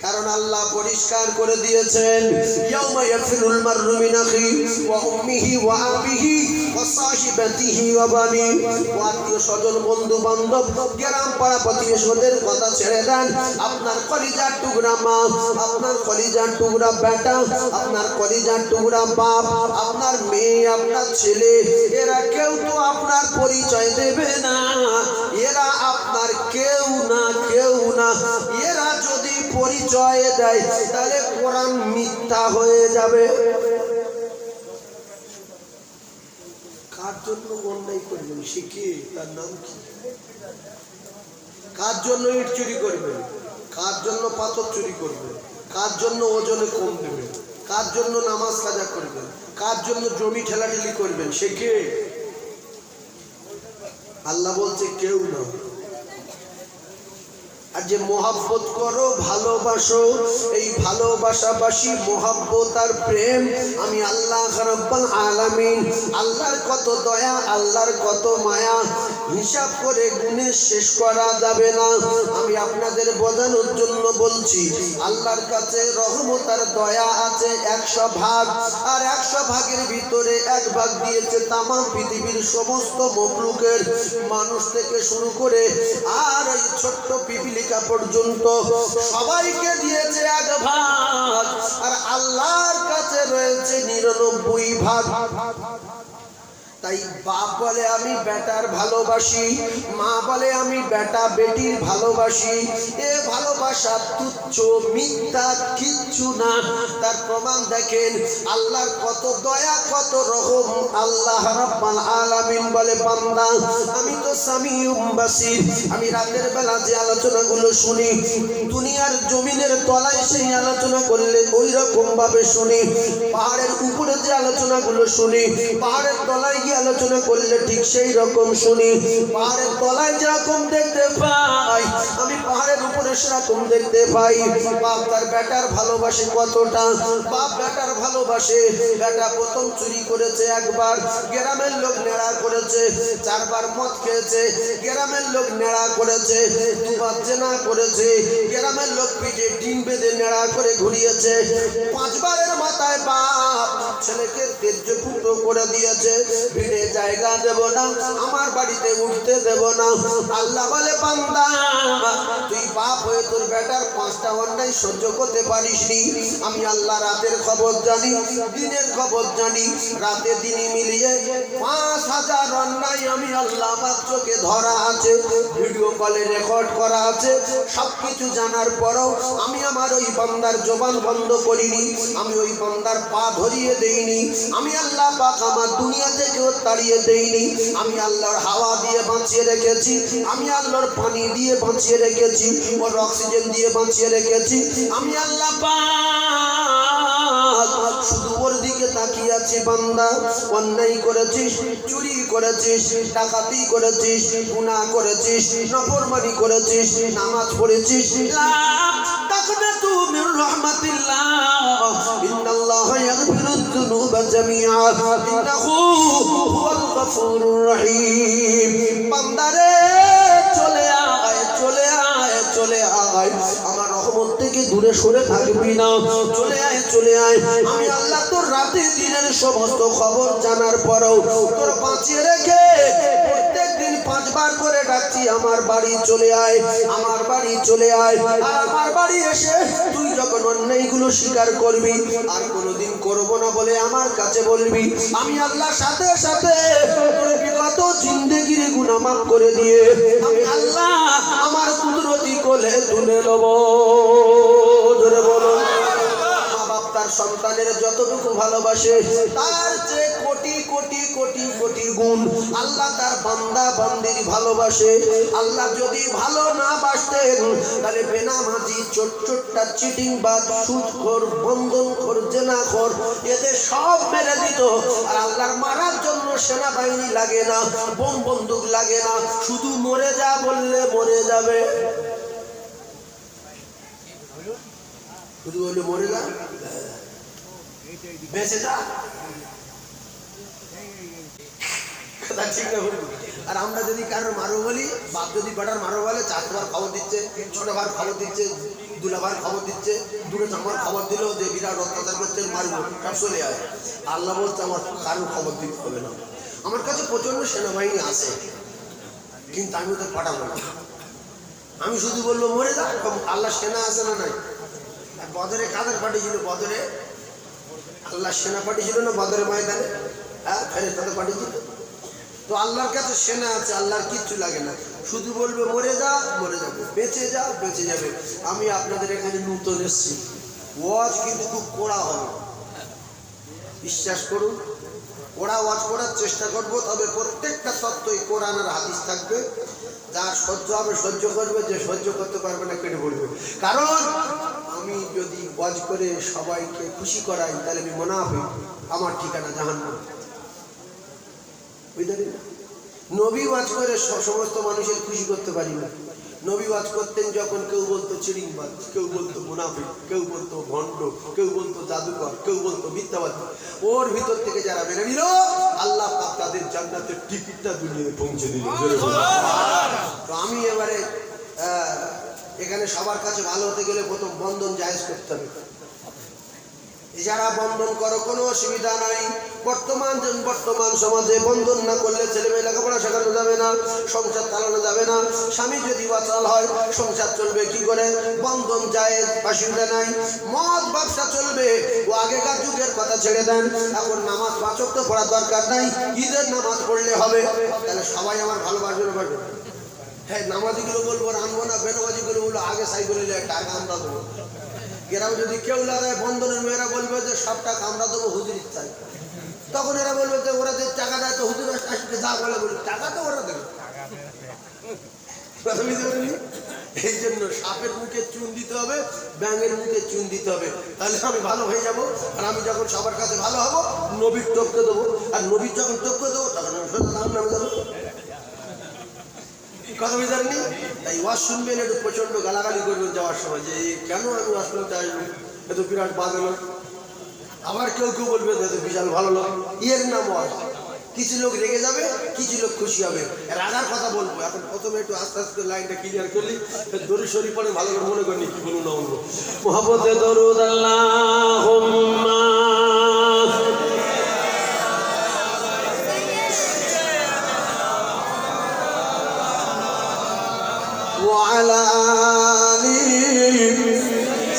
কারণ আল্লাহ পরিষ্কার করে দিয়েছেন ইয়াউমা ইয়াফিরুল মাররু মিন আখি ওয়া উম্মিহি ওয়া আবিহি ওয়া সাহিবাতিহি ওয়া বানি। আত্মীয় স্বজন বন্ধু বান্ধব গ্রাম পাড়া প্রতিবেশীদের কথা ছেড়ে দেন। আপনার কলিজার টুকরা মা, আপনার কলিজার টুকরা বেটা, আপনার কলিজার টুকরা বাপ, আপনার মেয়ে, আপনার ছেলে, এরা কেউ তো আপনার পরিচয় দেবে না। এরা আপনার কেউ না, কেউ না। এরা যদি পরিচয় দেয় তাহলে কোরআন মিথ্যা হয়ে যাবে। কার জন্য অন্যায় করবেন শিখে তার নাম কি? কার জন্য ইট চুরি করবেন? কার জন্য পাথর চুরি করবেন? কার জন্য ওজনে কম দেবেন? কার জন্য নামাজ কাজা করবেন? কার জন্য জমি ঠেলাঠেলি করবেন? শিখে আল্লাহ বলছে কেউ না। আর যে মোহাব্বত করো, ভালোবাসো, এই ভালোবাসাবাসী মোহাব্বত আর প্রেম আমি আল্লাহ রাব্বুল আলামিন, আল্লাহর কত দয়া, আল্লাহর কত মায়া, হিসাব করে গুণে শেষ করা যাবে না। আমি আপনাদের বোঝানোর জন্য বলছি, আল্লাহর কাছে রহমত আর দয়া আছে 100 ভাগ, আর 100 ভাগের ভিতরে 1 ভাগ দিয়েছে তামাম পৃথিবীর সমস্ত মখলুকের, মানুষ থেকে শুরু করে আর এই ছোট্ট পিপিলি পর্যন্ত সবাইকে দিয়েছে 1 ভাগ, আর আল্লাহর কাছে রয়েছে 99 ভাগ। তাই বাপ বলে আমি বেটার ভালোবাসি, মা বলে আমি বেটা বেটির ভালোবাসি। এ ভালোবাসা তুচ্ছ, মিথ্যা, কিচ্ছু না। তার প্রমাণ দেখেন আল্লাহর কত দয়া, কত রহম। আল্লাহ রাব্বুল আলামিন বলে বান্দা আমি তো সামিউম বাসির, আমি রাতের বেলা যে আলোচনাগুলো শুনি, দুনিয়ার জমিনের তলায় সেই আলোচনা করলে ওই রকম ভাবে শুনি, পাহাড়ের উপরে যে আলোচনাগুলো শুনি, পাহাড়ের তলায় আলোচনা করলে ঠিক সেই রকম শুনি। পাহাড়ের তলায় যেরকম দেখতে পাই, আমি পাহাড়ের উপরে সেরকম দেখতে পাই। বাপ তার বেটার ভালোবাসে কতটা, বাপ বেটার ভালোবাসে। বেটা প্রথম চুরি করেছে 1 বার, গ্রামের লোক নেড়া করেছে। 4 বার মদ খেয়েছে, গ্রামের লোক নেড়া করেছে। 2 বার জেনা করেছে, গ্রামের লোক পিঠে ডিম বেঁধে নেড়া করে ঘুরিয়েছে। 5 বারের মাথায় বাপ ছেলেকে তেজপুত্র করে দিয়েছে। ভিড়ে জায়গা দেব না, আমার বাড়িতে উঠতে দেব না। আল্লাহ বলে বান্দা তুই বাপ হয়ে তোর বেটার 5টা অন্যায় সহ্য করতে পারিসনি। আমি আল্লাহ রাতের খবর জানি, দিনের খবর জানি। রাতে দিনে মিলিয়ে 5000 অন্যায় আমি আল্লাহ আমার চোখে ধরা আছে, ভিডিও কলে রেকর্ড করা আছে। সবকিছু জানার পরও আমি আমার ওই বান্দার জবান বন্ধ করিনি, আমি ওই বান্দার পা ধরিয়ে দেইনি। আমি আল্লাহ পাক আমার দুনিয়া থেকে তাড়িয়ে দেইনি। আমি আল্লাহর হাওয়া দিয়ে বাঁচিয়ে রেখেছি, আমি আল্লাহর পানি দিয়ে বাঁচিয়ে রেখেছি, ওর অক্সিজেন দিয়ে বাঁচিয়ে রেখেছি। আমি আল্লাহ পাক শুধু ওর দিকে তাকিয়ে আছি। বান্দা অন্যায় করেছিস, চুরি করেছিস, ডাকাতি করেছিস, গুনাহ করেছিস, নাফরমানি করেছিস, নামাজ পড়েছিস, লা তাকনাতু মির রাহমাতিল্লাহ, ইন্নাল্লাহা ইয়াগফিরুয যুনুবা জামিআ, ইন্নাহু হুয়াল গফুরুর রহিম। বান্দারে চলে আয়, চলে আয়, চলে আয়, আমার রহমত থেকে দূরে সরে থাকবি না। চলে আয়, চলে আয়। আমি আল্লাহ তোর রাতে দিনের সমস্ত খবর জানার পরেও তোর বাঁচিয়ে রেখে প্রত্যেকদিন 5 বার করে ডাকছি আমার বাড়ি চলে আয়, আমার বাড়ি চলে আয়। আর আমার বাড়ি এসে তুই যখন অন্যায়গুলো স্বীকার করবি, আর কোনোদিন করব না বলে আমার কাছে বলবি, আমি আল্লাহ সাথে সাথে তোর বিগত জিন্দেগির গুনাহ মাফ করে দিয়ে আমি আল্লাহ আমার কুদরতি কোলে তুলে নেব। ধরে বলো, মা বাপ তার সন্তানের যতটুকু ভালোবাসে তার চেয়ে কোটি কোটি কোটি কোটি গুণ আল্লাহ তার বান্দা বান্দির ভালোবাসে। আল্লাহ যদি ভালো না বাসতেন তাহলে বেনামাজি, চোট্টা, চিটিং বাজ, সুদখোর, বন্ধনখোর, জেনাখোর এদের সব মেরে দিত। আর আল্লাহর মারার জন্য সেনাবাহিনী লাগে না, বোম বন্দুক লাগে না, শুধু মরে যা বললে মরে যাবে। শুধু বললে মরে যা, বেঁচে যা, ঠিক না? আর আমরা যদি কারোর মারো বলি, বাপ যদি বেটার মারো বলে, 4 বার খবর দিচ্ছে, 6 বার খবর দিচ্ছে, দুলাভাই খবর দিচ্ছে, দূরে আমার খবর দিল যে বিরাট অত্যাচার করছে, মারবো, সব চলে যায়। আল্লাহ বলছে আমার কারো খবর দিতে হবে না। আমার কাছে প্রচন্ড সেনাবাহিনী আছে, কিন্তু আমি ওদের পাঠাবো না। আমি শুধু বলবো মরে যা, আল্লাহ সেনা আছে না নাই? বদরে কাদের পাঠিয়েছিল? বদরে আল্লাহ সেনা পাঠিয়েছিল না? বদরের ময়দানে হ্যাঁ ফেরেশতাদের পাঠিয়েছিল। তো আল্লাহর কাছে সেনা আছে, আল্লাহর কিচ্ছু লাগে না। শুধু বলবে মরে যা, মরে যাবে, বেঁচে যা, বেঁচে যাবে। আমি আপনাদের এখানে নূতন এসেছি, ওয়াজ কিন্তু খুব কড়া হবে, বিশ্বাস করুন। ওরা ওয়াজ করার চেষ্টা করবো, তবে প্রত্যেকটা তত্ত্বই কোরআন আর হাদিস থাকবে। যা সহ্য হবে সহ্য করবে, যে সহ্য করতে পারবে না কেটে পড়বে। কারণ আমি যদি ওয়াজ করে সবাইকে খুশি করাই তাহলে আমি মুনাফিক, আমার ঠিকানা জাহান্নাম। বুঝলেন? নবী ওয়াজ করে সমস্ত মানুষের খুশি করতে পারি না। নবী ওয়াজ করতেন যখন কেউ বলতো চিড়িংবাজ, কেউ বলতো মুনাফিক, কেউ বলতো ভণ্ড, কেউ বলতো জাদুকর, কেউ বলতো মিথ্যাবাদী, ওর ভিতর থেকে যারা মেনে নিল আল্লাহ পাক তাদের জান্নাতের টিকিটটা দুনিয়ায় পৌঁছে দিল। তো আমি এবারে এখানে সবার কাছে ভালো হতে গেলে প্রথম বন্ধন জায়েজ করতে হবে। যারা বন্ধন করো কোনো অসুবিধা নাই। বর্তমান সমাজে বন্ধন না করলে ছেলে মেয়ে লেখাপড়া শেখানো যাবে না, সংসার চালানো যাবে না। স্বামী যদি বাচাল হয় সংসার চলবে কি করে? বন্ধন জায়েজ, অসুবিধা নাই। মদ ব্যবসা চলবে, ও আগেকার যুগের কথা ছেড়ে দেন। এখন নামাজ 5 ওয়াক্ত পড়ার দরকার নাই, ঈদের নামাজ পড়লে হবে। তাহলে সবাই আমার ভালোবাসবে না পারবে? হ্যাঁ, নামাজিগুলো বলবো আনবো না, বেনামাজিগুলো বলবো আগে সাইকেলে যায় টাকা আমরা দেবো। এরাও যদি কেউ লাগায় বন্ধনের মেয়েরা বলবে যে সব টাকা আমরা দেবো, হুজুর ইচ্ছায়। তখন এরা বলবে যে ওরা যে টাকা দেয় তো হুজুর আসবে, যা বলে বলি টাকা তো ওরা দেবে। এই জন্য সাপের মুখে চুন দিতে হবে, ব্যাঙের মুখে চুন দিতে হবে, তাহলে আমি ভালো হয়ে যাব। আর আমি যখন সবার কাছে ভালো হব নবীর টপকে দেবো, আর নবীর যখন টপকে দেবো তখন আমি সোজা নাম নামে যাবো। কথা বুঝাননি? তাই ওয়াজ শুনবেন, একটু প্রচন্ড গালাগালি করবেন যাওয়ার সময় যে কেন আমি ওয়াজ শুনতে আসবো, এত বিরাট বাজে লোক। আবার কেউ কেউ বলবে যে বিশাল ভালো লোক, এর নাম ওয়াজ। কিছু লোক রেগে যাবে, কিছু লোক খুশি হবে। রাগার কথা বলবো এখন, প্রথমে একটু আস্তে আস্তে লাইনটা ক্লিয়ার করলি, দরুদ শরীফ পড়ে ভালো করে মনে করিনি কি বলুন না বলবো। মুহাম্মদে দরুদ আল্লাহুম্মা وعلى آل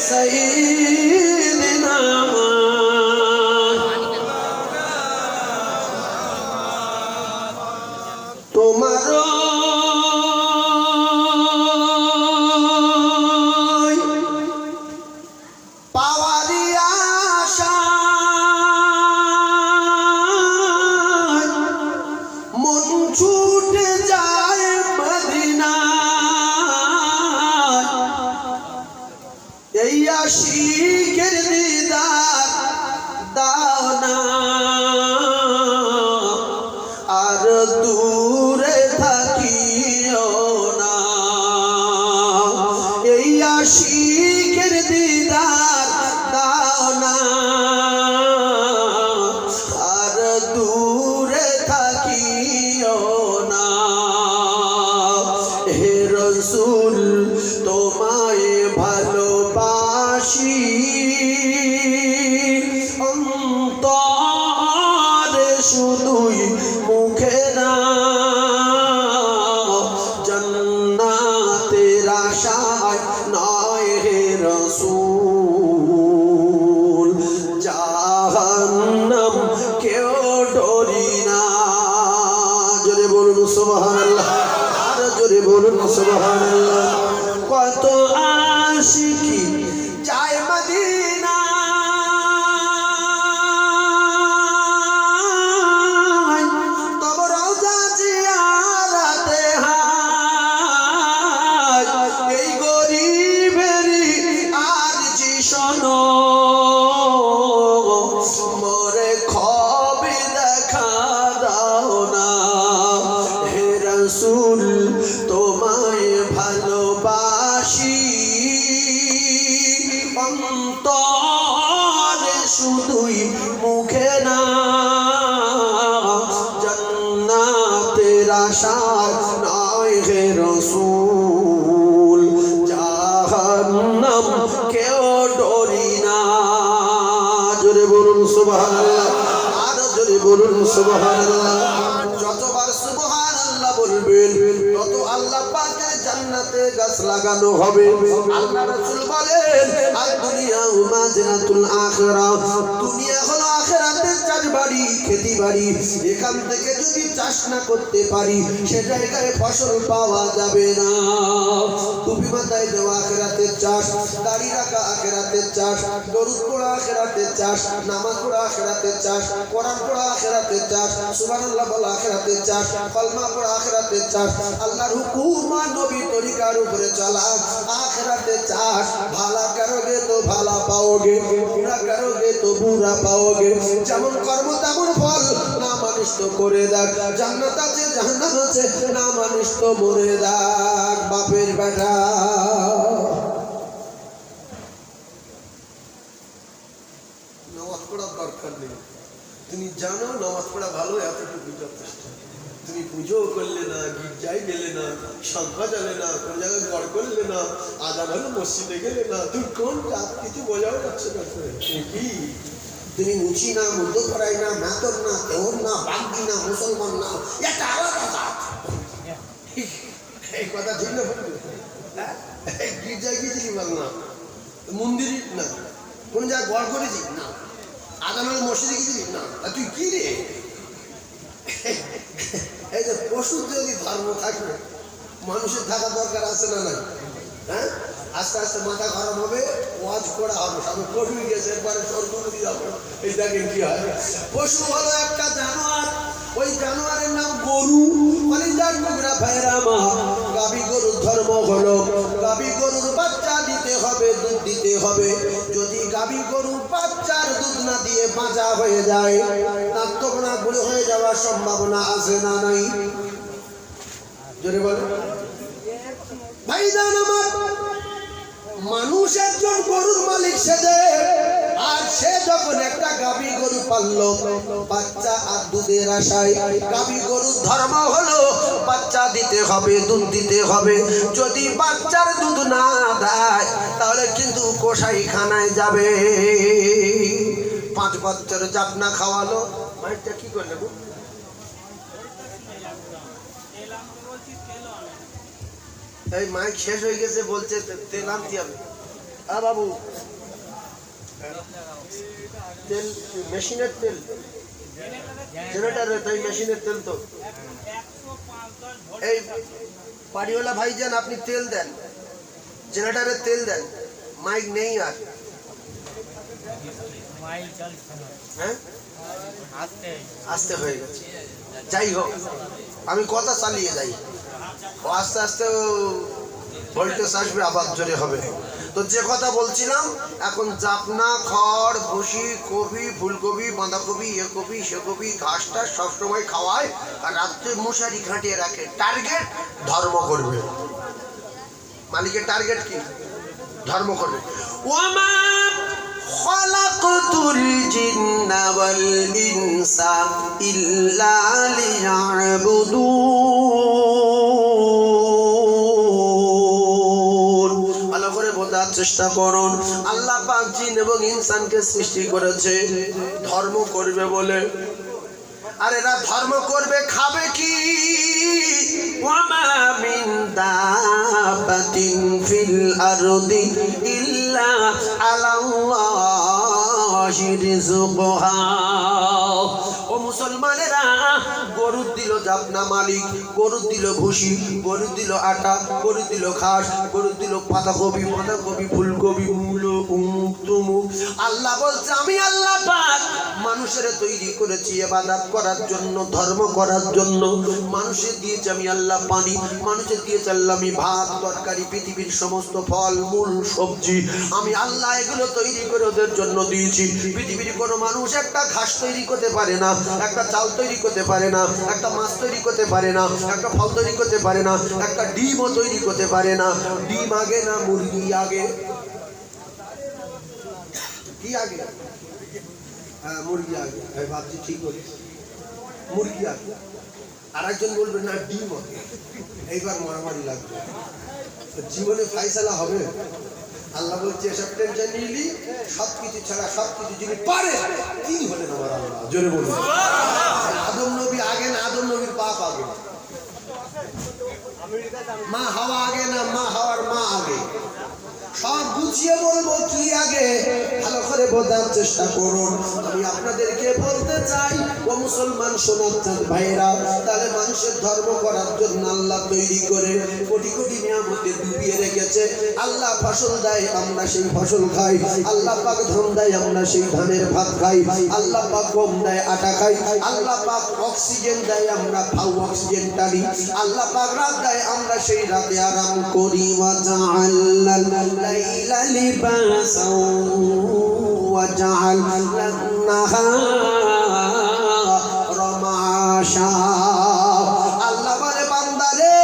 سيدنا তোমার পাওয়ারি আশা মন ছুটে যায় মদিনা, এই আশিকের দিদার দাও না, আর দূরে থাকিও না। এই আশিকের দিদার দাও না, আর দূরে থাকিও না। হে রাসূল তোমায় ভালোবাসি, অন্তরে শুধুই মুখে না, জান্নাতের আশায় নয় হে রাসূল, জাহান্নাম কেউ ডরি না। জোরে বলুন সুবহানাল্লাহ, আর জোরে বলুন সুবহানাল্লাহ। কত আশিকি যায় মদিনা, তব রওজা জিয়ারতে হায়। এই গরিবেরই আরজি শোনো, মোরে খবে দেখা দাও না। হে রাসূল তোমায় ভালোবাসি, অন্তরে শুধুই মুখে না, জান্নাতের আশায় নয় হে রাসূল, জাহান্নাম সুবহানাল্লাহ, আরো জোরে বলুন সুবহানাল্লাহ। যতবার সুবহানাল্লাহ বলবেন তত আল্লাহ পাকের জান্নাতে গাছ লাগানো হবে। আল্লাহ রাসূল বলেন আর দুনিয়া উমাজিনাতুল আখিরাহ, দুনিয়া হলো আখিরাতের চাষবাড়ি, খেতি বাড়ি। এখান থেকে যদি চাষ না করতে পারি সে জায়গায় ফসল পাওয়া যাবে না। টুপি মাথায় দেওয়া আখিরাতের চাষ, দাড়ি রাখা আখিরাতের চাষ, দরুদ পড়া আখিরাতের চাষ, নামাজ পড়া আখিরাতের চাষ, কোরআন পড়া আখিরাতের চাষ, সুবহানাল্লাহ বলা আখিরাতের চাষ, কলমা পড়া আখিরাতের চাষ, আল্লাহর হুকুম আর নবীর তরিকার উপরে চলা আখিরাতের চাষ। ভালা করোগে তো ভালা পাওগে, বুরা করোগে তো বুরা পাওগে। যেমন কর্ম তেমন ফল, না মানিস তো করে দেখ, জান্নাত আছে জাহান্নাম আছে, না মানিস তো মরে দেখ বাপের বেটা। নামাজ পড়ার দরকার নেই, তুমি জানো নামাজ পড়া ভালো, এতটুকু যথেষ্ট। তুমি পুজো করলে না, গির্জায় গেলে না, সংখ্যা জানে না, কোন জায়গায় গড় করলে না, আজান হলো মসজিদে গেলে না, তুমি কোন জাত কিছু বোঝাও যাচ্ছে না। কি তুমি মুচি না, মুদ্দ করাই না, মেতর না, দেওর না, বাগদি না, মুসলমান না, একটা আলাদা জাত। এই কথা ঠিক না? গির্জায় গিয়েছিলি বল না, মন্দিরে না, কোন জায়গায় গড় করেছি না, আজান হলো মসজিদে গিয়েছিলি না, তুই কি রে? এই যে পশুর যদি ধর্ম থাকবে মানুষের থাকা দরকার আছে না নাই? হ্যাঁ, আস্তে আস্তে মাথা খারাপ হবে, ওয়াজ করা হবে, সবে পশু গেছে এরপরে স্বর্গমুখী যাবে। এই দেখেন কি হয়। পশু হলো একটা জানোয়ার, ওই জানোয়ারের নাম গরু। মানে যার টুকরা ভাইরা মা, গাভী গরুর ধর্ম হলো গাভী গরুর বাচ্চা দিতে হবে, দুধ দিতে হবে। যদি গাভী গরুর বাচ্চার দুধ না দিয়ে বাঁচা হয়ে যায়, তার তখন বুড়ো হয়ে যাওয়ার সম্ভাবনা আছে না নাই? জোরে বলো ভাইজান আমার। মানুষ একজন গরুর মালিক সেজে, আর সে যখন একটা গাভী গরু পাললো বাচ্চা আর দুধের আশায়, গাভী গরুর ধর্ম হলো বাচ্চা দিতে হবে, দুধ দিতে হবে। যদি বাচ্চার দুধ না দেয় তাহলে কিন্তু কসাইখানায় যাবে। 5 বছর জাপনা খাওয়ালো, মাইকটা কি করলে? এই মাইক শেষ হয়ে গেছে, বলছে তেল আনতে হবে। বাবু তেল, মেশিনের তেল, জেনারেটরের তাই মেশিনের তেল তো। এই বাড়িওয়ালা ভাইজান আপনি তেল দেন, জেনারেটরের তেল দেন, মাইক নেই আর। হ্যাঁ আস্তে হয়ে গেছে, যাই হোক আমি কথা চালিয়ে যাই, আস্তে আস্তে ভোল্টেজ আসবে, আবার জোরে হবে। তো যে কথা বলছিলাম, এখন জাপনা, খড়, ভুসি, কপি, ফুলকপি, বাঁধাকপি, এ কপি সে কপি, ঘাসটা সবসময় খাওয়ায়, আর রাত্রে মশারি খাটিয়ে রাখে। টার্গেট ধর্ম করবে। মালিকের টার্গেট কি? ধর্ম করবে। ওয়ামা খালাকতুল জিন্না ওয়াল ইনসা ইল্লা লিয়াবুদুন। ভালো করে বোঝার চেষ্টা করুন। আল্লাহ পাক জিন এবং ইনসানকে সৃষ্টি করেছে ধর্ম করবে বলে। আর এরা ধর্ম করবে, খাবে কি? ওয়ামা মিন দাবাতিন ফিল আরদি ইল্লা আলাল্লাহি রিজকুহা। ও মুসলমানেরা, গরু দিল জাপনা মালিক, গরু দিল ভুসি, গরু দিল আটা, গরু দিল ঘাস, গরু দিল পাতাকপি, বাঁধাকপি, ফুলকপি, মূলো, উমুক তুমুক। আল্লাহ বলছে আমি আল্লাহ পাক মানুষের তৈরি করেছি ইবাদত করার জন্য, ধর্ম করার জন্য। মানুষের দিয়েছি আমি আল্লাহ পানি, মানুষের দিয়েছি আল্লাহ আমি ভাত, তরকারি, পৃথিবীর সমস্ত ফল মূল সবজি আমি আল্লাহ এগুলো তৈরি করে ওদের জন্য দিয়েছি। পৃথিবীর কোনো মানুষ একটা ঘাস তৈরি করতে পারে না, একটা চাল তৈরি করতে পারে না, একটা মাছ তৈরি করতে পারে না, একটা ফল তৈরি করতে পারে না, একটা ডিমও তৈরি করতে পারে না। ডিম আগে না মুরগি আগে? কি আগে? হ্যাঁ মুরগি আগে। ভাবছি ঠিক বলিস, মুরগি আগে। আর একজন বলবে না ডিম আগে। এইবার মারামারি লাগবে, জীবনে ফাইসালা হবে। আল্লাহ বলছে এসব টেনশন নিলি, সবকিছু ছাড়া সবকিছু যিনি পারে তিনি হলেন আমার আল্লাহ। জোরে বলুন। আদম নবী আগে না আদম নবীর বাপ আগে? মা হাওয়া আগে না মা হাওয়ার মা আগে? সব গুছিয়ে বলবো কি আগে, ভালো করে বোঝার চেষ্টা করুন। আমি আপনাদেরকে বলতে চাই ও মুসলমান সোনার চাঁদ ভাইরা, তাহলে মানুষের ধর্ম করার জন্য আল্লাহ তৈরি করে কোটি কোটি নিয়ামতে ডুবিয়ে রেখেছে। আল্লাহ ফসল দেয়, আমরা সেই ফসল খাই। আল্লাহ পাক ধান দেয়, আমরা সেই ধানের ভাত খাই। আল্লাহ পাক গম দেয়, আটা খাই। আল্লাহ পাক অক্সিজেন দেয়, আমরা ফাউ অক্সিজেন টানি। আল্লাহ পাক রাত দেয়, আমরা সেই রাতে আরাম করি। الليل لباسا وجعلنا النهار معاشا। আল্লাহ বলে বান্দারে,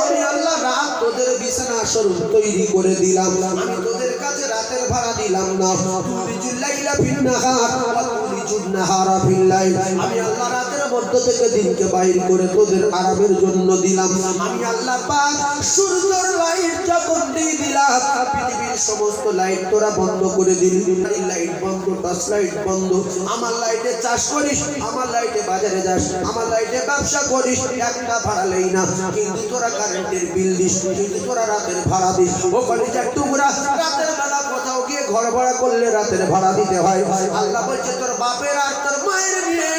আমি আল্লাহ রাত তোদের বিছানা স্বরূপ তৈরি করে দিলাম। আমি তোদের কাছে রাতের ভাড়া দিলাম না। তুলিজুল লাইলা ফিন নাহার ওয়া তুলিজুন নাহারা ফিল লাইল। আমি আল্লাহ রাতের মধ্য থেকে দিনকে বাইর করে তোদের আরামের জন্য দিলাম। আমি আল্লাহ পাক সূর্যের লাইট যখন দিয়ে দিলাম, পৃথিবীর সমস্ত লাইট তোরা বন্ধ করে দিলি। লাইট বন্ধ, টর্চ লাইট বন্ধ। আমার লাইটে চাষ করিস, আমার লাইটে বাজারে যাস, আমার লাইটে ব্যবসা করিস, একটা ভাড়া লেই না। কিন্তু তোরা কারেন্টের বিল দিস, কিন্তু তোরা রাতের ভাড়া দিস। ও কলিজার টুকরা, রাতের বেলা কোথাও গিয়ে ঘর ভাড়া করলে রাতের ভাড়া দিতে হয়। আল্লাহ বলছে তোর বাপের আর তোর মায়ের নিয়ে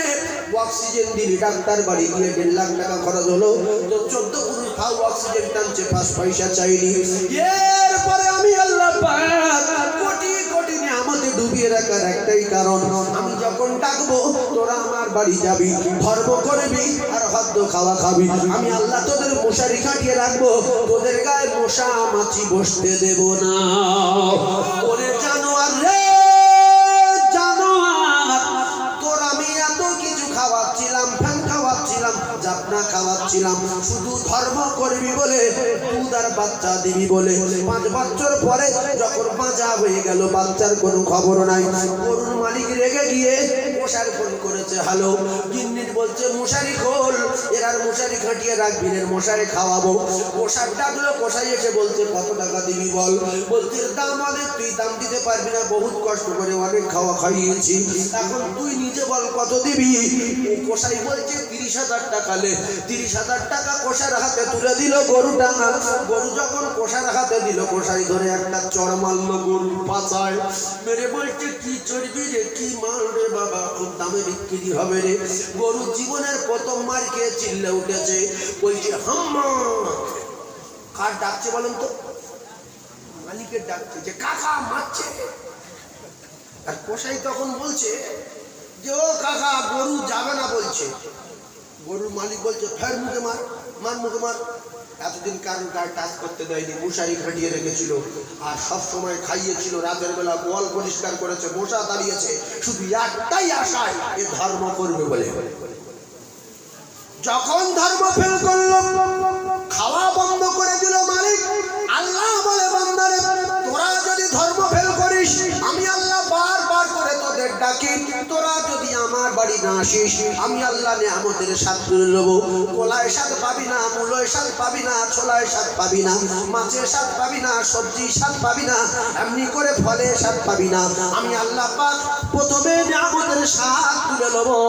অক্সিজেন দিলি, ডাক্তার বাড়ি গিয়ে 1.5 লাখ টাকা খরচ হলো, তো 14 পুরুষ ফাউ অক্সিজেন টানছে, 5 পয়সা চাইনি। এরপরে আমি আল্লাহ পাক কোটি কোটি নিয়ামতে ডুবিয়ে রাখার একটাই কারণ, আমি যখন ডাকবো তোরা আমার বাড়ি যাবি, ধর্ম করবি আর হদ্দ খাওয়া খাবি। আমি আল্লাহ তোদের মশারি খাটিয়ে রাখবো, তোদের গায়ে মশা মাছি বসতে দেব না। ওরে জানোয়ার রে জানোয়ার, তোর আমি এত কিছু খাওয়াচ্ছিলাম, ফ্যান খাওয়াচ্ছিলাম, জাপনা খাওয়াচ্ছিলাম, শুধু ধর্ম করবি বলে, দুধ আর বাচ্চা দিবি বলে। 5 বছর পরে যখন বাঁচা হয়ে গেল, বাচ্চার কোনো খবর নাই। গরুর মালিক রেগে গিয়ে মশার ফোন করেছে, হ্যালো। গিন্নির বলছে মশারি খোল, এর আর মশারি খাটিয়ে রাখবি, এর মশারি খাওয়াবো। মশার ডাকলো, কষাই এসে বলছে কত টাকা দিবি বল। বলছে দাম অনেক, তুই দাম দিতে পারবি না, বহুত কষ্ট করে অনেক খাওয়া খাইয়েছি, এখন তুই নিজে বল কত দিবি। কষাই বলছে 30,000 টাকা লে। 30,000 টাকা কষার হাতে তুলে দিল গরুটা। গরু যখন কষার হাতে দিল, কষাই ধরে একটা চড় মারলো গরুর পাছায়, মেরে বলছে কি চড়বি রে, কি মাল রে বাবা, খুব দামে বিক্রি হবে রে। গরু জীবনের প্রথম মার খেয়ে চিল্লে উঠেছে, বলছে হাম্মা। কার ডাকছে বলেন তো? মালিকের ডাকছে, যে কাকা মারছে। আর কষাই তখন বলছে যে ও কাকা, গরু যাবে না বলছে। গরুর মালিক বলছে ফের মুখে মার, মার মুখে মার। এতদিন কারোর গায়ে টাচ করতে দেয়নি, মশারি খাটিয়ে রেখেছিল, আর সব সময় খাইয়েছিল। রাতের বেলা গোয়াল পরিষ্কার করেছে, মশা দাঁড়িয়েছে, শুধু একটাই আশায় এ ধর্ম করবে বলে। যখন ধর্ম ফেল করলো, খাওয়া বন্ধ করে দিল মালিক। আল্লাহ বলে বান্দারে, তোরা যদি ধর্ম ফেল করিস, আমি আল্লাহ বারবার করে তোদের ডাকি, তোরা যদি আমার বাড়ি না আসিস, আমি আল্লাহ নিয়ামতের স্বাদ তুলে নেবো। কলায় স্বাদ পাবি না, মূলোয় স্বাদ পাবি না, ছোলায় স্বাদ পাবি না, মাছের স্বাদ পাবি না, সবজির স্বাদ পাবি না, এমনি করে ফলে স্বাদ পাবি না। আমি আল্লাহ পাক প্রথমে নিয়ামতের স্বাদ তুলে নেবো,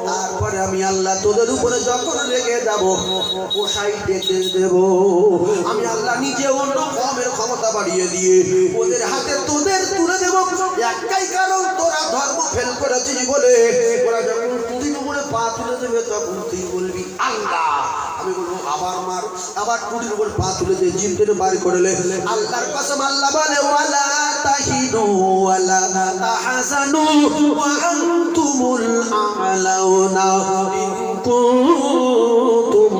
তারপরে আমি আল্লাহ তোদের উপরে যখন রেগে যাব, কষাই ডেকে দেব। আমি আল্লাহ নিজে অন্য কমের ক্ষমতা বাড়িয়ে দিয়ে ওদের হাতে তোদের তুলে দেব। একটাই কারণ, তোরা ধর্ম ফেল করেছিস বলে। ওরা যখন টুটির উপরে পা তুলে দেবে, তখন তুই বলবি আল্লাহ। আমি বলবো আবার মার, আবার টুটির উপরে পা তুলে দিয়ে জিম টেনে বার করলে। আল্লাহর কসম, আল্লাহ বলে ওয়ালা তাহিনু ওয়ালা তাহজানু ওয়া আনতুমুল আ'লাউনা ইন কুনতুম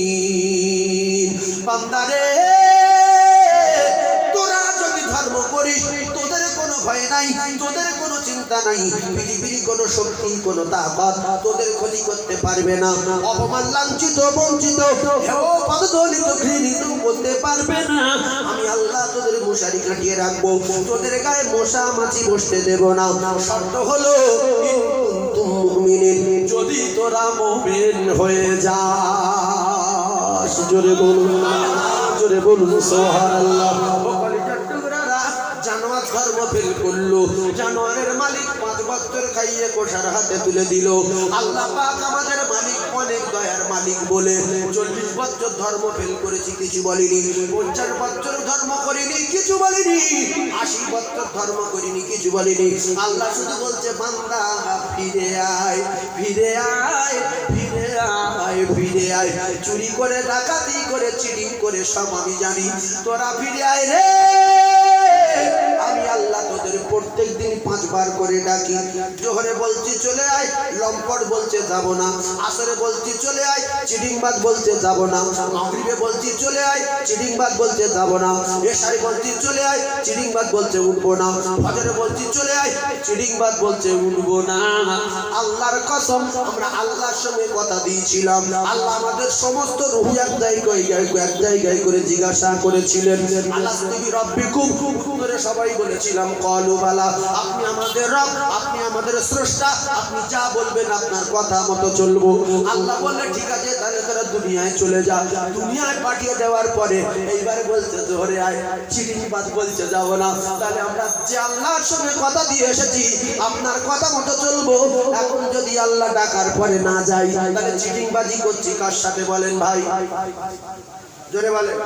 মুমিনিন। বান্দারে, তোরা যদি ধর্ম করিস, তোদের কোনো ভয় নাই, তোদের কোনো চিন্তা নাই, পৃথিবীর কোনো শক্তি, কোনো তাকত তোদের ক্ষতি করতে পারবে না। অপমান, লাঞ্ছিত, বঞ্চিত, পদদলিত, ঘৃণিত করতে পারবে না। আমি আল্লাহ তোদের মশারি খাটিয়ে রাখবো, তোদের গায়ে মশা মাছি বসতে দেব না। শর্ত হলো যদি তোরা মুমিন হয়ে যাস। জোরে বলুন, জোরে বলুন সুবহানাল্লাহ। ও কলিজার টুকরারা, জানোয়ার ধর্ম ফেল করলো, জানোয়ারের মালিক 5 বছর খাইয়ে কোষার হাতে তুলে দিল। আল্লাহ পাক আমাদের মালিক অনেক দয়ার মালিক বলে 40 বছর ধর্ম ফেল করেছি, কিছু বলিনি। 50 বছর ধর্ম করিনি, কিছু বলিনি। 80 বছর ধর্ম করিনি, কিছু বলিনি। আল্লাহ শুধু বলছে বান্দা ফিরে আয়, ফিরে আয়, ফিরে আয়, ফিরে আয়। চুরি করে, ডাকাতি করে, চিটিং করে সব আমি জানি, তোরা ফিরে আয় রে। আমি আল্লাহ তোদের প্রত্যেক দিন 5 বার করে ডাকি। জোহরে বলছি চলে আয়, লম্পট বলছে যাব না। আসরে বলছি চলে আয়, চিটিংবাজ বলছে যাব না। মাগরিবে বলছি চলে আয়, চিটিংবাজ বলছে যাব না। এশারে বলছি চলে আয়, চিটিংবাজ বলছে উঠবো না। ফজরে বলছি চলে আয়, চিটিংবাজ বলছে উঠবো না। আল্লাহর কসম, আমরা আল্লাহর সঙ্গে কথা দিয়েছিলাম। আল্লাহ আমাদের সমস্ত রূহ এক জায়গায় করে জিজ্ঞাসা করেছিলেন, আলাস্তি রাব্বিকুম, করে সবাই বলেছিলাম ক্বালু বালা, আপনি আমাদের রব, আপনি আমাদের স্রষ্টা, আপনি যা বলবেন আপনার কথা মতো চলবো। আল্লাহ বললেন ঠিক আছে, তাহলে তোরা দুনিয়ায় চলে যা। দুনিয়ায় পাঠিয়ে দেওয়ার পরে এইবারে বলছে জোহরে আয়, চিটিংবাজ বলছে যাব না। তাহলে আমরা যে আল্লাহর সঙ্গে কথা দিয়ে এসেছি, আপনার কথা মতো চলবো। এখন যদি আল্লাহ ডাকার পরে না যাই, তাহলে চিটিংবাজি করছি কার সাথে বলেন ভাই? জোরে বলেন,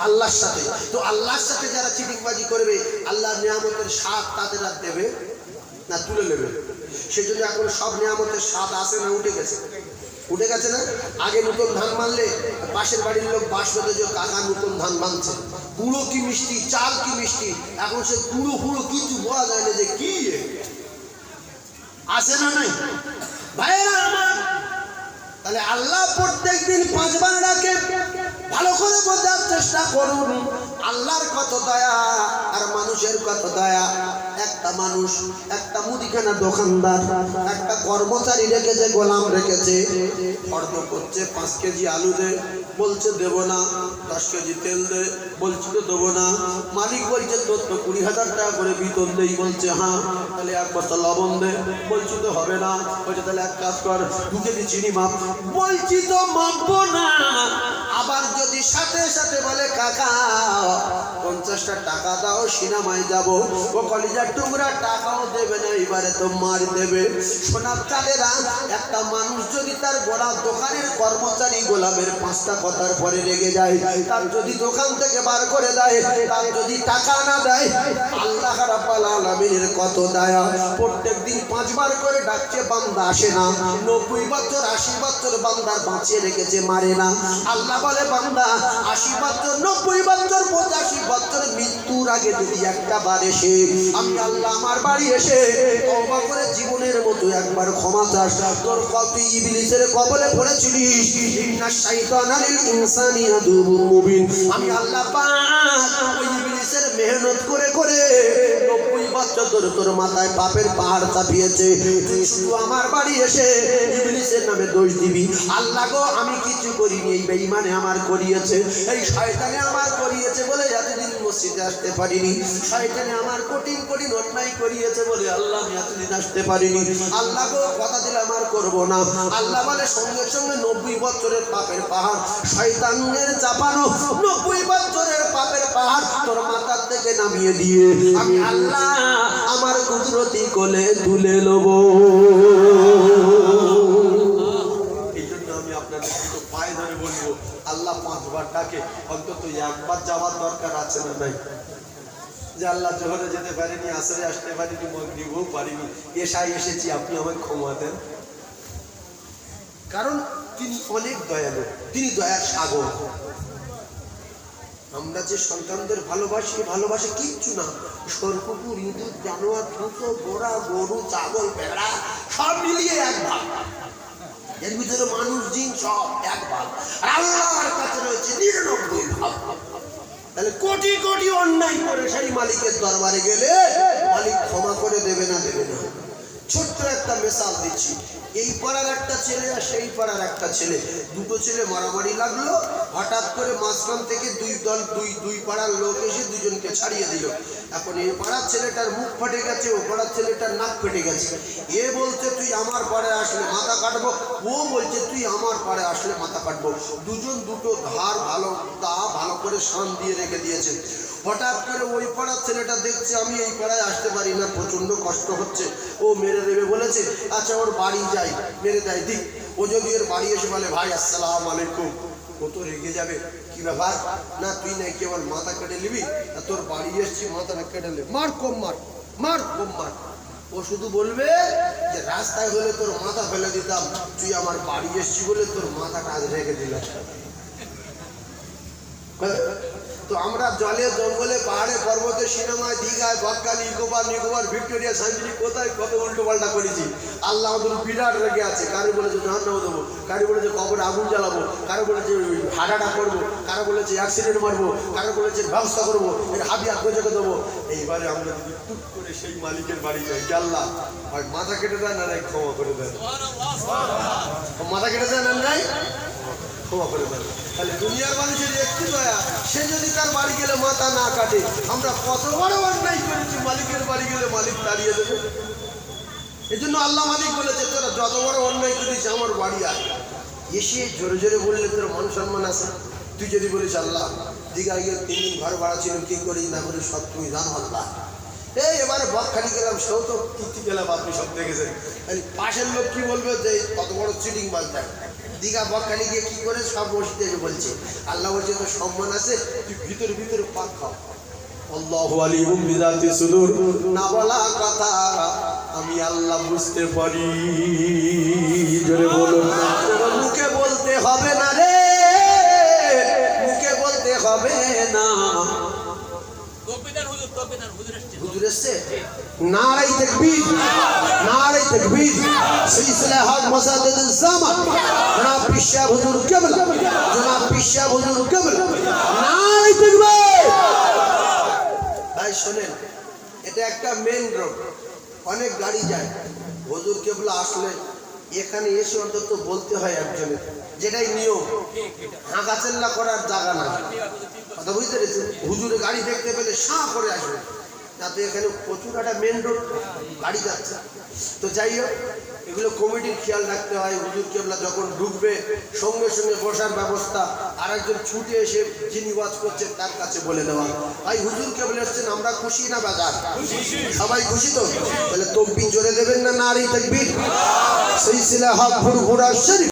আল্লাহর সাথে। তো আল্লাহর সাথে যারা চিটিংবাজি করবে, আল্লাহর নিয়ামতের স্বাদ তাদের আর দেবে না, তুলে নেবে। সেজন্য এখন সব নিয়ামতের স্বাদ আসে না, উঠে গেছে, উঠে গেছে না। আগে নতুন ধান বানলে পাশের বাড়ির লোক বাস বেঁধে যে কাকা নতুন ধান বানছে, গুঁড়ো কি মিষ্টি, চাল কি মিষ্টি। এখন সে গুঁড়ো ফুড়ো কিছু বলা যায় না যে কি আসে না নাই ভাইয়েরা আমার। তাহলে আল্লাহ প্রত্যেক দিন 5 বার ডাকে। ভালো করে বোঝার চেষ্টা করুন আল্লাহর কত দয়া আর মানুষের কত দয়া। একটা মানুষ, একটা মুদিখানা দোকানদার, একটা কর্মচারী রেখেছে, গোলাম রেখেছে। ফর্দ করছে 5 কেজি আলু দে, বলছে দেব না। 10 কেজি তেল দে, বলছি তো দেবো না। মালিক বলছে তোর তো 20,000 টাকা করে বেতন দেই, বলছে হ্যাঁ। তাহলে 1 বস্তা লবণ দে, বলছি তো হবে না। বলছে তাহলে এক কাজ কর, 2 কেজি চিনি মাপ, বলছি তো মাপবো না। আবার যদি সাথে সাথে বলে কাকা 50টা টাকা দাও, সিনেমায় যাব, ও কলিজার টুকরা টাকাও দেবে না, এবারে তো মার দেবে। সোনার চালেরা, একটা মানুষ যদি তার গোড়া দোকানের কর্মচারী গোলামের 5টা কথার পরে রেগে যায়, তার যদি দোকান থেকে বার করে দেয়, তার যদি টাকা না দেয়, আল্লাহ রাব্বুল আলামিনের কত দয়া। প্রত্যেক দিন 5 বার করে ডাকছে, বান্দা আসে না। 90 বছর 80 বছর বান্দার বাঁচিয়ে রেখেছে, মারে না। আল্লাহ বলে বান্দা 80 বছর 90 বছর 85 বছর মৃত্যুর আগে যদি একটা বার এসে আমি আল্লাহ আমার বাড়ি এসে তওবা করে জীবনের মতো একবার ক্ষমা চাস, তোর কত ইবলিসের কবলে পড়েছিলিস, ইন্নাশ শাইতানা লিল ইনসানি আদুউম মুবিন। আমি আল্লাহ পাক ওই ইবলিসের মেহনত করে করে 90 বছর ধরে তোর মাথায় পাপের পাহাড় চাপিয়েছে, তুই শুধু আমার বাড়ি এসে ইবলিসের নামে দোষ দিবি। আল্লাহ গো আমি কিছু করিনি, এই বেঈমানে আমার করিয়েছে, এই শয়তানে আমার করিয়েছে বলে এতদিন মসজিদে আসতে পারিনি। শয়তানে আমার কঠিন কঠিন অন্যায় করিয়েছে বলে আল্লাহ আমি এতদিন আসতে পারিনি। আল্লাহ গো কথা দিলে আমার করব না। আল্লাহ বলে সঙ্গে সঙ্গে 90 বছরের পাপের পাহাড়, শয়তানের চাপানো 90 বছরের পাপের পাহাড় তোর মাথার থেকে নামিয়ে দিয়ে আমি আল্লাহ আমার কুদরতি কোলে তুলে নেব। এই জন্য আমি আপনাদের একটু পায়ে ধরে বলবো, আল্লাহ 5 বার ডাকে, অন্তত 1 বার যাওয়ার দরকার আছে না নাই? যে আল্লাহ জোহরে যেতে পারিনি, আসরে আসতে পারিনি, মাগরিবও পারিনি, এশায় এসেছি, আপনি আমায় ক্ষমা দেন। কারণ তিনি অনেক দয়ালু, তিনি দয়ার সাগর। আমরা যে সন্তানদের ভালোবাসি, ভালোবাসে কিচ্ছু না, সরকুকুর, ইঁদুর, জানোয়ার, ফুঁসো, গোড়া, গরু, ছাগল, ভেড়া সব মিলিয়ে 1 ভাগ। এর ভিতরে মানুষ জিন সব 1 ভাগ, আর আল্লাহর কাছে রয়েছে 99 ভাগ। তাহলে কোটি কোটি অন্যায় করে সেই মালিকের দরবারে গেলে মালিক ক্ষমা করে দেবে না? দেবে না। ছোট্ট একটা মিসাল দিচ্ছি। এই পাড়ার একটা ছেলে আর সেই পাড়ার একটা ছেলে, দুটো ছেলে মারামারি লাগলো। হঠাৎ করে মাঝখান থেকে দুই পাড়ার লোক এসে দুজনকে ছাড়িয়ে দিল। এখন এই পাড়ার ছেলেটার মুখ ফেটে গেছে, ও পাড়ার ছেলেটার নাক ফেটে গেছে। এ বলছে তুই আমার পাড়ায় আসলে মাথা কাটবো, ও বলছে তুই আমার পাড়ায় আসলে মাথা কাটবো। দুজন দুটো ধার ভালো করে শান দিয়ে রেখে দিয়েছে। হঠাৎ করে ওই পাড়ার ছেলেটা দেখছে আমি এই পাড়ায় আসতে পারি না, প্রচন্ড কষ্ট হচ্ছে, ও মেরে দেবে বলেছে। আচ্ছা ওর বাড়ি যাই, মেরে দেয় দিক। ও যদি ওর বাড়ি এসে বলে ভাই আসসালাম আলাইকুম, ও তো রেগে যাবে। কি ব্যাপার? না তুই নাকি আমার মাথা কেটে নিবি, তোর বাড়ি এসছি মাথাটা কেটে নেবে, মার কম মার, মার কম মার। ও শুধু বলবে যে রাস্তায় হলে তোর মাথা ফেলে দিতাম, তুই আমার বাড়ি এসছি বলে তোর মাথাটা আজ রেখে দিলাম। তো আমরা জলে জঙ্গলে পাহাড়ে পর্বতে সিনেমায় দীঘায় বকখালি নিকোবর ভিক্টোরিয়া সাইন্সিটি কোথায় কত উল্টো পাল্টা করেছি। আল্লাহ আমাদের বিরাট রেগে আছে। কারো বলেছে জাহান্নামে দেবো, কারো বলেছে কবরে আগুন জ্বালাবো, কারো বলেছে হাঁটাটা করবো, কারো বলেছে অ্যাক্সিডেন্ট মারবো, কারো বলেছে ব্যবস্থা করবো, এর হাবিয়া খোঁজেকে দেবো। এইবারে আমরা যদি টুক করে সেই মালিকের বাড়ি যাই, আল্লাহ হয় মাথা কেটে দেন না ক্ষমা করে দেন, মাথা কেটে দেন নাই ক্ষমা করে দেন। তাহলে দুনিয়ার মানুষের একটু দয়া, সে যদি তার বাড়ি গেলে মাথা না কাটে, আমরা কত বড় অন্যায় করেছি, মালিকের বাড়ি গেলে মালিক তাড়িয়ে দেবে। এই জন্য আল্লাহ মালিক বলেছে তোরা যত বড় অন্যায় করিস আমার বাড়ি আয়। এসে জোরে জোরে বললে তোর মান সম্মান আছে। তুই যদি বলিস আল্লাহ দীঘা গিয়ে 3 দিন ঘর ভাড়া ছিল, কি করিস না করিস সব তুমি জানো আল্লাহ। এই এবারে বকখালি গেলাম, সেও তো কীর্তি গেলাম, আপনি সব দেখেছেন। পাশের লোক কি বলবে যে কত বড় চিটিং বাজ দেয়। দীঘা বকখালি গিয়ে কি করে সব মসজিদে বলছে। আল্লাহ বলছে তো সম্মান আছে, তুই ভিতরে ভিতরে পাক খাও। আল্লাহু আলিমুম বিযাতি সুদূর, না বলা কথা আমি আল্লাহ বুঝতে পারি। জোরে বলুন না। মুখে বলতে হবে না রে, মুখে বলতে হবে না। হুজুর এসছে, নারে তাকবীর, নারে তাকবীর। সিলসিলা হক মাসাদিদুল জামান জনাব পীর সাহেব হুজুর কিবলা, জনাব পীর সাহেব হুজুর কিবলা, নারে তাকবীর। ভাই শুনেন, এটা একটা মেইন রোড, অনেক গাড়ি যায়। হুজুর কিবলা আসলে এখানে এসে অন্তত বলতে হয় একজনের, যেটাই নিয়ম। হাঁকাচেল্লা করার জায়গা না, কথা বুঝতে পেরেছেন? হুজুরে গাড়ি দেখতে পেলে সাঁ করে আসবে, তাতে এখানে প্রচুর একটা মেন রোড, গাড়ি যাচ্ছে। তো যাই হোক, এগুলো কমিটির খেয়াল রাখতে হয়। হুজুর কিবলা যখন ঢুকবে সঙ্গে সঙ্গে বসার ব্যবস্থা, আর একজন ছুটে এসে যিনি ওয়াজ করছেন তার কাছে বলে দেওয়া। ভাই হুজুর কিবলা এসছেন, আমরা খুশি না বাজার? সবাই খুশি তো? তাহলে তকবীর জোরে দেবেন না নারী তাকবীর। সিলসিলা হক ফুরফুরা শরীফ।